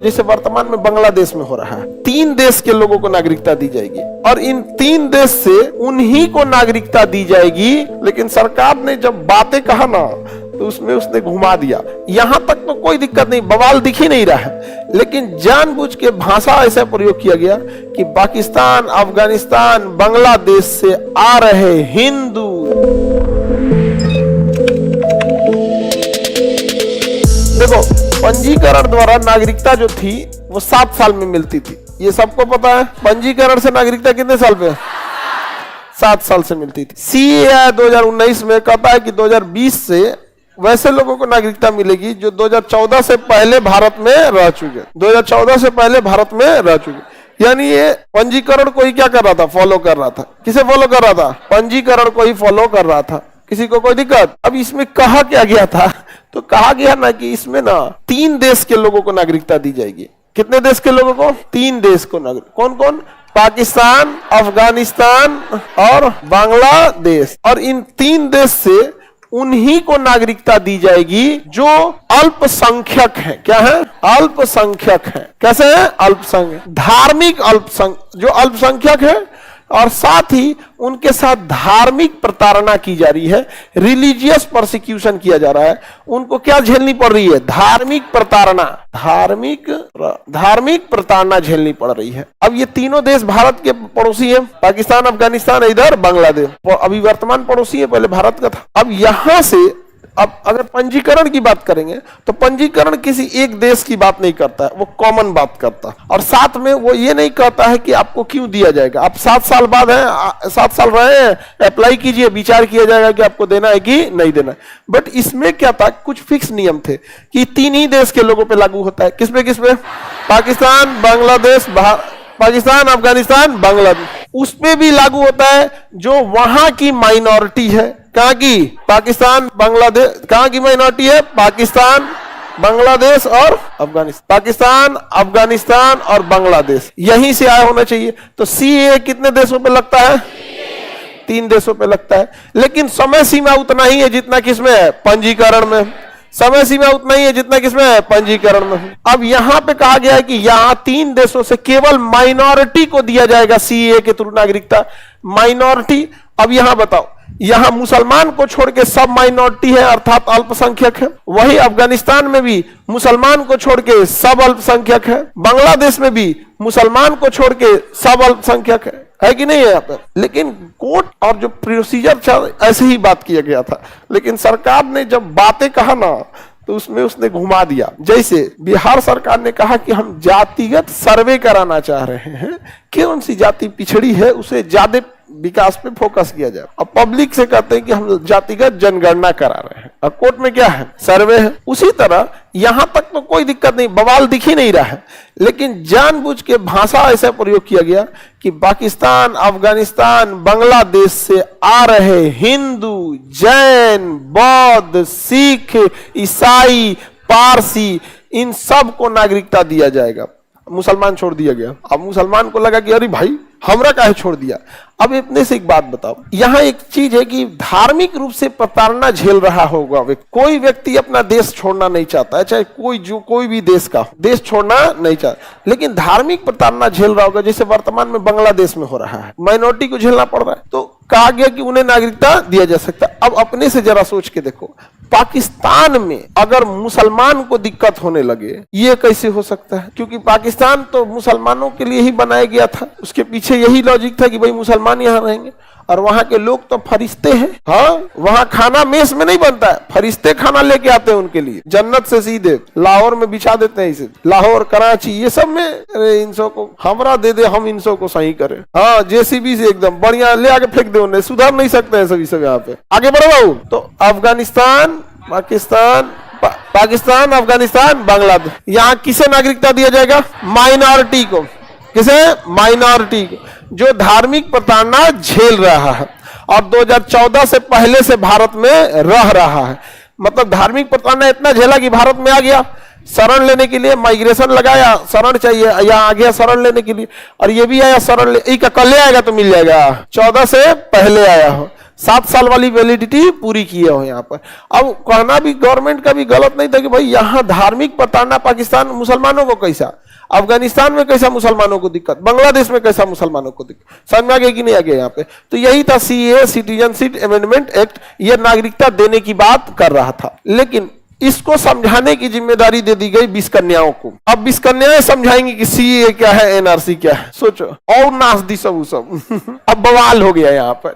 जैसे वर्तमान में बांग्लादेश में हो रहा है। 3 देश के लोगों को नागरिकता दी जाएगी और इन 3 देश से उन्हीं को नागरिकता दी जाएगी। लेकिन सरकार ने जब बातें कहा ना तो उसमें उसने घुमा दिया। यहां तक तो कोई दिक्कत नहीं, बवाल दिख ही नहीं रहा है, लेकिन जानबूझ के भाषा ऐसा प्रयोग किया गया कि पाकिस्तान, अफगानिस्तान, बांग्लादेश से आ रहे हिंदू। देखो, पंजीकरण द्वारा नागरिकता जो थी वो 7 साल में मिलती थी, ये सबको पता है। पंजीकरण से नागरिकता कितने साल पे? 7 साल से मिलती थी। सीए 2019 में कहता है कि 2020 से वैसे लोगों को नागरिकता मिलेगी जो 2014 से पहले भारत में रह चुके, 2014 से पहले भारत में रह चुके। यानी ये पंजीकरण को ही क्या कर रहा था? फॉलो कर रहा था। किसे फॉलो कर रहा था? पंजीकरण को ही फॉलो कर रहा था। किसी को कोई दिक्कत? अब इसमें कहा क्या गया था? तो कहा गया ना कि इसमें ना 3 देश के लोगों को नागरिकता दी जाएगी। कितने देश के लोगों को? 3 देश को नागरिक। कौन कौन? पाकिस्तान, अफगानिस्तान और बांग्लादेश। और इन 3 देश से उन्हीं को नागरिकता दी जाएगी जो अल्पसंख्यक है। क्या है? अल्पसंख्यक है। कैसे है? अल्पसंख्यक, धार्मिक जो अल्पसंख्यक है, और साथ ही उनके साथ धार्मिक प्रताड़ना की जा रही है, रिलीजियस परसिक्यूशन किया जा रहा है। उनको क्या झेलनी पड़ रही है? धार्मिक प्रताड़ना, धार्मिक प्रताड़ना झेलनी पड़ रही है। अब ये तीनों देश भारत के पड़ोसी हैं, पाकिस्तान, अफगानिस्तान, इधर बांग्लादेश। अभी वर्तमान पड़ोसी है, पहले भारत का था। अब यहां से अब अगर पंजीकरण की बात करेंगे तो पंजीकरण किसी एक देश की बात नहीं करता है, वो कॉमन बात करता है। और साथ में वो ये नहीं कहता है कि आपको क्यों दिया जाएगा। आप 7 साल बाद हैं, 7 साल रहे हैं, अप्लाई कीजिए, विचार किया जाएगा कि आपको देना है कि नहीं देना है। बट इसमें क्या था? कुछ फिक्स नियम थे कि 3 ही देश के लोगों पे लागू होता है। किस पे? पाकिस्तान, बांग्लादेश, पाकिस्तान, अफगानिस्तान, बांग्लादेश। उसपे भी लागू होता है जो वहां की माइनॉरिटी है। कहां की? पाकिस्तान, बांग्लादेश। कहां की माइनॉरिटी है? पाकिस्तान, बांग्लादेश और अफगानिस्तान। पाकिस्तान, अफगानिस्तान और बांग्लादेश यहीं से आया होना चाहिए। तो सीए कितने देशों पे लगता है? 3 देशों पे लगता है। लेकिन समय सीमा उतना ही है जितना किसमें है? पंजीकरण में। समय सीमा उतना ही है जितना किसमें है? पंजीकरण में। अब यहां पे कहा गया है कि यहां 3 देशों से केवल माइनॉरिटी को दिया जाएगा सीए के थ्रू नागरिकता। माइनॉरिटी, अब यहां बताओ, यहां मुसलमान को छोड़ के सब माइनॉरिटी है, अर्थात अल्पसंख्यक है। वही अफगानिस्तान में भी मुसलमान को छोड़ के सब अल्पसंख्यक है। बांग्लादेश में भी मुसलमान को छोड़ के सब अल्पसंख्यक है कि नहीं है यहाँ पर? लेकिन कोर्ट और जो प्रोसीजर था ऐसे ही बात किया गया था। लेकिन सरकार ने जब बातें कहा ना तो उसमें उसने घुमा दिया। जैसे बिहार सरकार ने कहा कि हम जातिगत सर्वे कराना चाह रहे हैं, कौन सी जाति पिछड़ी है उसे ज्यादा विकास पे फोकस किया जाए। अब पब्लिक से कहते हैं कि हम जातिगत जनगणना करा रहे हैं, और कोर्ट में क्या है? सर्वे है। उसी तरह यहां तक तो कोई दिक्कत नहीं, बवाल दिख ही नहीं रहा है, लेकिन जानबूझ के भाषा ऐसा प्रयोग किया गया कि पाकिस्तान, अफगानिस्तान, बांग्लादेश से आ रहे हिंदू, जैन, बौद्ध, सिख, ईसाई, पारसी, इन सब को नागरिकता दिया जाएगा। मुसलमान छोड़ दिया गया। अब मुसलमान को लगा कि अरे भाई हमरा काहे छोड़ दिया। अब इतने से एक बात बताओ, यहाँ एक चीज है कि धार्मिक रूप से प्रताड़ना झेल रहा होगा कोई व्यक्ति अपना देश छोड़ना नहीं चाहता है, चाहे कोई भी देश का देश छोड़ना नहीं चाहता, लेकिन धार्मिक प्रताड़ना झेल रहा होगा। जैसे वर्तमान में बांग्लादेश में हो रहा है, माइनॉरिटी को झेलना पड़ रहा है, तो कहा गया कि उन्हें नागरिकता दिया जा सकता है। अब अपने से जरा सोच के देखो, पाकिस्तान में अगर मुसलमान को दिक्कत होने लगे, ये कैसे हो सकता है? क्योंकि पाकिस्तान तो मुसलमानों के लिए ही बनाया गया था, उसके पीछे यही लॉजिक था कि भाई मुसलमान यहाँ रहेंगे, और वहां के लोग तो फरिश्ते हैं। हाँ, वहां खाना मेस में नहीं बनता है, फरिश्ते खाना लेके आते हैं उनके लिए, जन्नत से सीधे लाहौर में बिछा देते हैं इसे। लाहौर, कराची, ये सब में अरे इन सब को हमरा दे दे, हम इन सब को सही करें। हाँ, जेसीबी से एकदम बढ़िया ले आके फेंक दे, उन्हें सुधार नहीं सकते हैं सभी सब यहाँ पे। आगे बढ़ो। तो अफगानिस्तान, पाकिस्तान, अफगानिस्तान, बांग्लादेश, यहाँ किसे नागरिकता दिया जाएगा? माइनॉरिटी को। किसे? माइनॉरिटी को, जो धार्मिक प्रताड़ना झेल रहा है और 2014 से पहले से भारत में रह रहा है। मतलब धार्मिक प्रताड़ना इतना झेला कि भारत में आ गया, शरण लेने के लिए माइग्रेशन लगाया, शरण चाहिए, यहाँ आ गया शरण लेने के लिए। और ये भी आया शरण ले, कल आएगा तो मिल जाएगा, 14 से पहले आया हो, 7 साल वाली वैलिडिटी पूरी किए हो यहाँ पर। अब कहना भी गवर्नमेंट का भी गलत नहीं था कि भाई यहाँ धार्मिक प्रताड़ना, पाकिस्तान मुसलमानों को कैसा, अफगानिस्तान में कैसा मुसलमानों को दिक्कत, बांग्लादेश में कैसा मुसलमानों को दिक्कत, समझ में आ गया कि नहीं आ गया यहाँ पे। तो यही था सीए, सिटीजनशिप अमेंडमेंट एक्ट, ये नागरिकता देने की बात कर रहा था, लेकिन इसको समझाने की जिम्मेदारी दे दी गई 20 कन्याओं को। अब 20 कन्याएं समझाएंगी कि सीए क्या है, एनआरसी क्या है, सोचो, और नाच दी सब अब बवाल हो गया यहाँ पर।